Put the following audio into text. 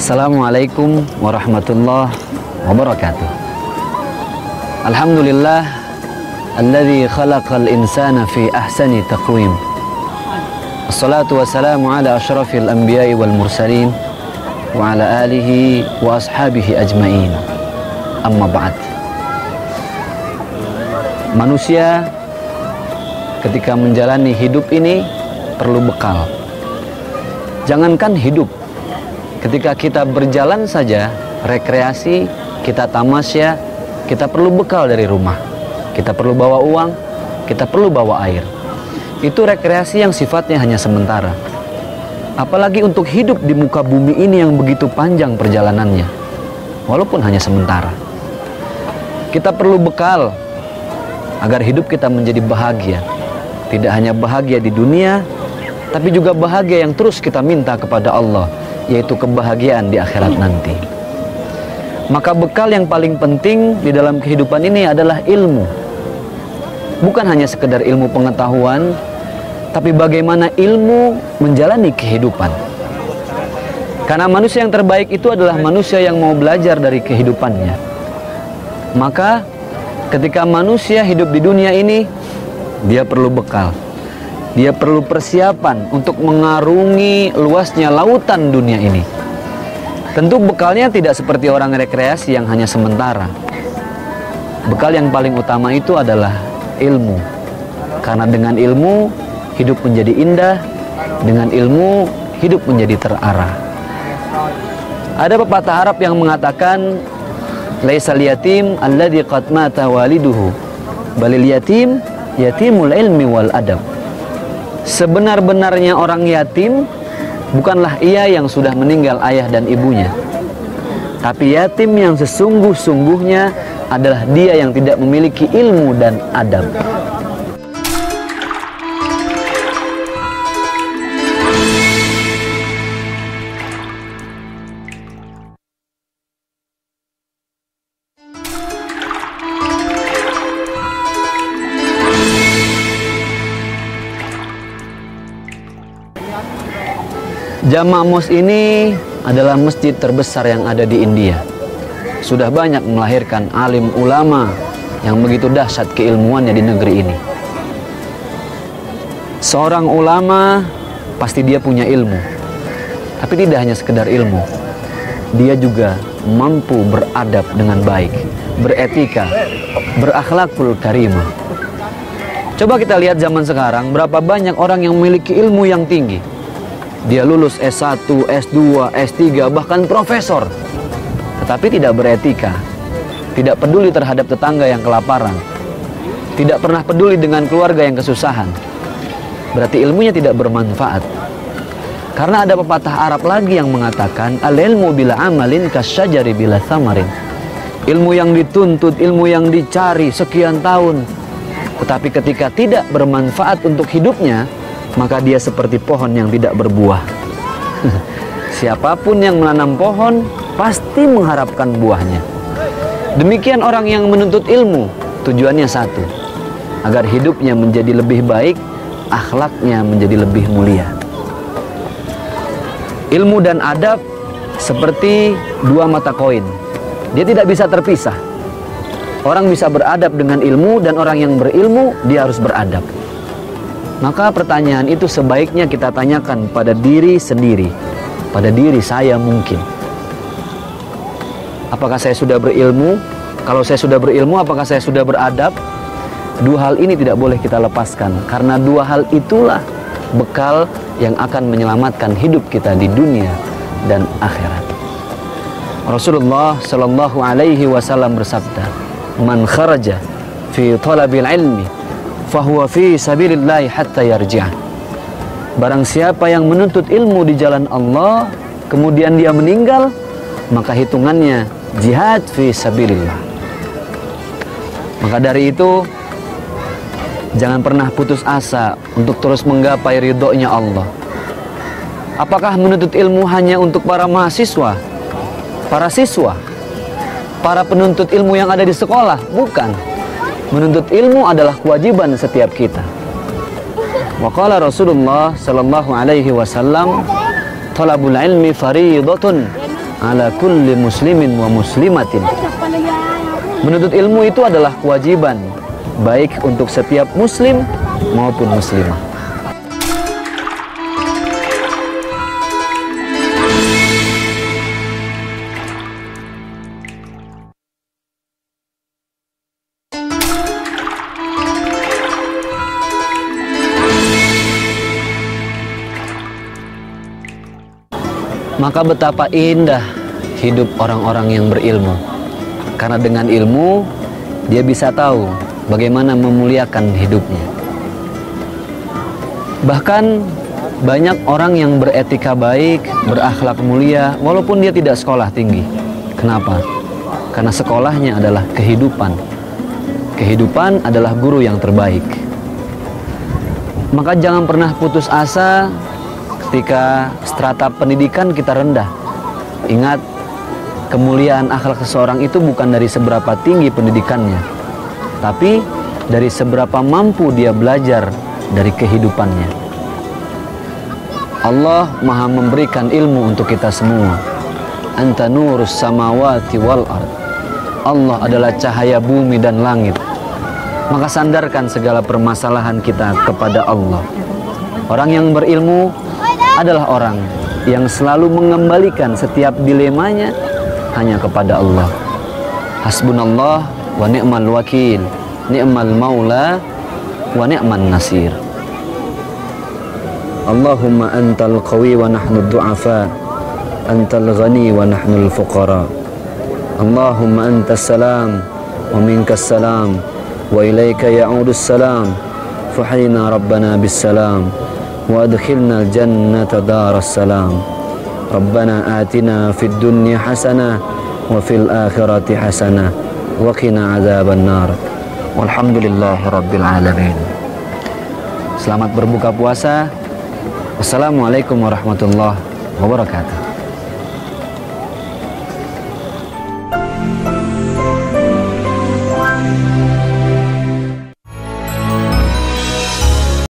Assalamualaikum warahmatullahi wabarakatuh. Alhamdulillah alladzi khalaqal insana fi ahsani taqwim. Assalatu wassalamu ala asyrafil anbiya'i wal mursalin wa ala alihi wa ashabihi ajmain. Amma ba'd. Manusia ketika menjalani hidup ini perlu bekal. Jangankan hidup, ketika kita berjalan saja, rekreasi, kita tamasya, kita perlu bekal dari rumah. Kita perlu bawa uang, kita perlu bawa air. Itu rekreasi yang sifatnya hanya sementara. Apalagi untuk hidup di muka bumi ini yang begitu panjang perjalanannya, walaupun hanya sementara. Kita perlu bekal agar hidup kita menjadi bahagia. Tidak hanya bahagia di dunia, tapi juga bahagia yang terus kita minta kepada Allah, yaitu kebahagiaan di akhirat nanti. Maka bekal yang paling penting di dalam kehidupan ini adalah ilmu. Bukan hanya sekedar ilmu pengetahuan, tapi bagaimana ilmu menjalani kehidupan. Karena manusia yang terbaik itu adalah manusia yang mau belajar dari kehidupannya. Maka ketika manusia hidup di dunia ini, dia perlu bekal. Dia perlu persiapan untuk mengarungi luasnya lautan dunia ini. Tentu bekalnya tidak seperti orang rekreasi yang hanya sementara. Bekal yang paling utama itu adalah ilmu. Karena dengan ilmu, hidup menjadi indah. Dengan ilmu, hidup menjadi terarah. Ada pepatah Arab yang mengatakan, laisal yatim alladzi qad mata waliduhu, balil yatim yatimul ilmi wal adab. Sebenar-benarnya orang yatim bukanlah ia yang sudah meninggal ayah dan ibunya, tapi yatim yang sesungguh-sungguhnya adalah dia yang tidak memiliki ilmu dan adab. Jama' Mos ini adalah masjid terbesar yang ada di India. Sudah banyak melahirkan alim ulama yang begitu dahsyat keilmuannya di negeri ini. Seorang ulama pasti dia punya ilmu. Tapi tidak hanya sekedar ilmu. Dia juga mampu beradab dengan baik, beretika, berakhlakul karimah. Coba kita lihat zaman sekarang, berapa banyak orang yang memiliki ilmu yang tinggi. Dia lulus S1, S2, S3, bahkan profesor. Tetapi tidak beretika. Tidak peduli terhadap tetangga yang kelaparan. Tidak pernah peduli dengan keluarga yang kesusahan. Berarti ilmunya tidak bermanfaat. Karena ada pepatah Arab lagi yang mengatakan, al-ilmu bila amalin kasyajari bila thamarin. Ilmu yang dituntut, ilmu yang dicari sekian tahun, tetapi ketika tidak bermanfaat untuk hidupnya, maka dia seperti pohon yang tidak berbuah. Siapapun yang menanam pohon pasti mengharapkan buahnya. Demikian orang yang menuntut ilmu, tujuannya satu, agar hidupnya menjadi lebih baik, akhlaknya menjadi lebih mulia. Ilmu dan adab seperti dua mata koin. Dia tidak bisa terpisah. Orang bisa beradab dengan ilmu, dan orang yang berilmu dia harus beradab. Maka pertanyaan itu sebaiknya kita tanyakan pada diri sendiri, pada diri saya mungkin. Apakah saya sudah berilmu? Kalau saya sudah berilmu, apakah saya sudah beradab? Dua hal ini tidak boleh kita lepaskan, karena dua hal itulah bekal yang akan menyelamatkan hidup kita di dunia dan akhirat. Rasulullah Shallallahu Alaihi Wasallam bersabda, "Man kharaja fi talabil ilmi, fahuwa fi sabilillahi hatta yarji'ah." Barang siapa yang menuntut ilmu di jalan Allah, kemudian dia meninggal, maka hitungannya jihad fi sabilillah. Maka dari itu, jangan pernah putus asa untuk terus menggapai ridhonya Allah. Apakah menuntut ilmu hanya untuk para mahasiswa, para siswa, para penuntut ilmu yang ada di sekolah? Bukan. Menuntut ilmu adalah kewajiban setiap kita. Wa qala Rasulullah sallallahu alaihi wasallam, talabul ilmi fariidatun ala kulli muslimin wa muslimatin. Menuntut ilmu itu adalah kewajiban baik untuk setiap muslim maupun muslimah. Maka betapa indah hidup orang-orang yang berilmu. Karena dengan ilmu, dia bisa tahu bagaimana memuliakan hidupnya. Bahkan banyak orang yang beretika baik, berakhlak mulia, walaupun dia tidak sekolah tinggi. Kenapa? Karena sekolahnya adalah kehidupan. Kehidupan adalah guru yang terbaik. Maka jangan pernah putus asa ketika strata pendidikan kita rendah. Ingat, kemuliaan akhlak seseorang itu bukan dari seberapa tinggi pendidikannya, tapi dari seberapa mampu dia belajar dari kehidupannya. Allah Maha memberikan ilmu untuk kita semua. Anta nurus samawati wal ard. Allah adalah cahaya bumi dan langit. Maka sandarkan segala permasalahan kita kepada Allah. Orang yang berilmu adalah orang yang selalu mengembalikan setiap dilemanya hanya kepada Allah. Hasbunallah wa ni'mal wakil, ni'mal maula wa ni'man nasir. Allahumma antal qawi wa nahnu du'afa, antal ghani wa nahnu al-fuqara. Allahumma antas salam wa minkas salam wa ilaika ya'udus salam. Fahina rabbana bis salam wa adkhilna al-jannata daras salam. Rabbana atina fid dunya hasanah wa fil akhirati hasanah wa qina adzaban nar. Walhamdulillahi rabbil alamin. Selamat berbuka puasa. Wassalamualaikum warahmatullahi wabarakatuh.